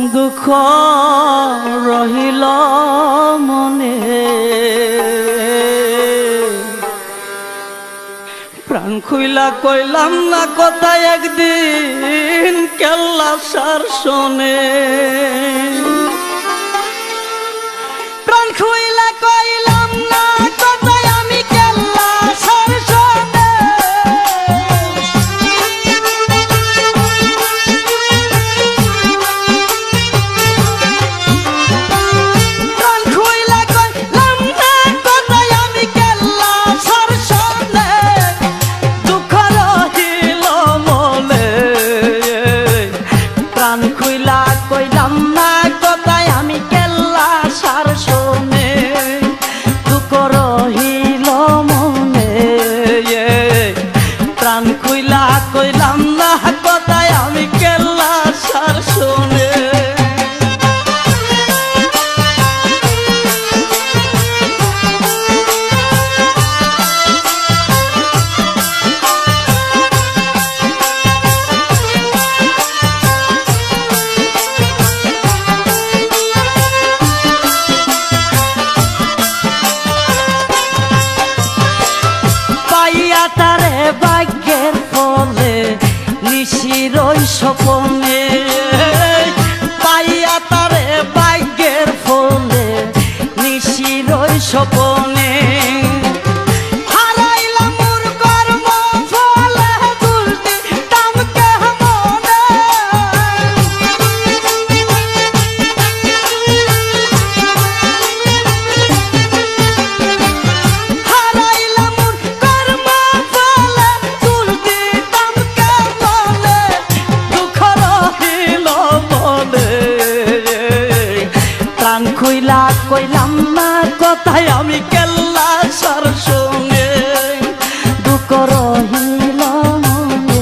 দুঃখ রহিল মনে, প্রাণ খুইলা কইলাম না কথা একদিন কেল্লা সার শোনে। প্রাণ খুইলা কইলাম না কথা আমি কেল্লা সার শোনে। প্রাণ খুইলা কইলাম না কথা আমি কেল্লা সার শোনে। দুঃখ রহিল মনে, প্রাণ খুইলা কইলাম না কথা আমি কেল্লা সার শোনে। দুঃখ রহিল মনে, প্রাণ খুইলা কইলাম না কথা আমি কেল্লা সার শোনে। তারে ভাগ্যের ফলে নিশিরই স্বপনে, পাইয়া তারে ভাগ্যের ফলে নিশিরই স্বপনে। হারাইলাম মোর কর্ম ফলে দুলতি তামকে মনে। হারাইলাম মোর কর্ম ফলে দুলতি তামকে মনে। দুঃখ রহিল মনে, প্রাণ খুইলা কইলাম না কথাই আমি কেল্লা সার শোনে। দুঃখ রহিল মনে,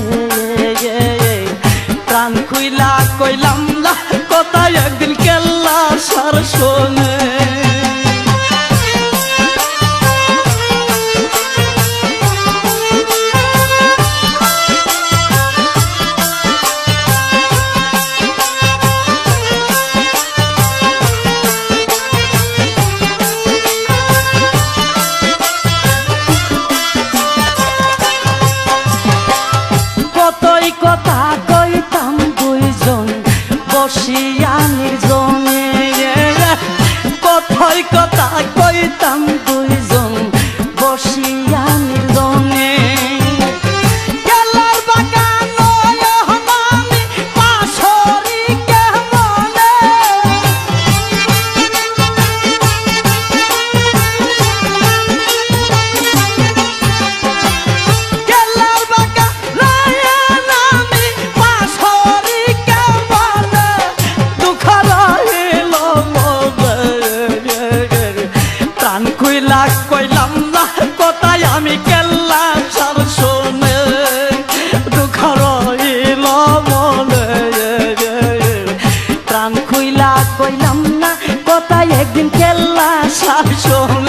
প্রাণ খুইলা কইলাম না কথাই একদিন কেল্লা সার শোনে। কতই কথা কইতাম দুইজন বসিয়া নির্জনে। কতই কথা কইতাম দুইজন বসিয়া নির্জনে। গেলার বাগান আমি পাশরি কেমনে। গেলার বাগান আমি পাশরি কেমনে। দুঃখ রহিল মনে, প্রাণ খুইলা কইলাম না কথাই আমি কেল্লা সার শোনে। দুঃখ রহিল মনে, প্রাণ খুইলা কইলাম না কথাই একদিন কেল্লা সার শোনে।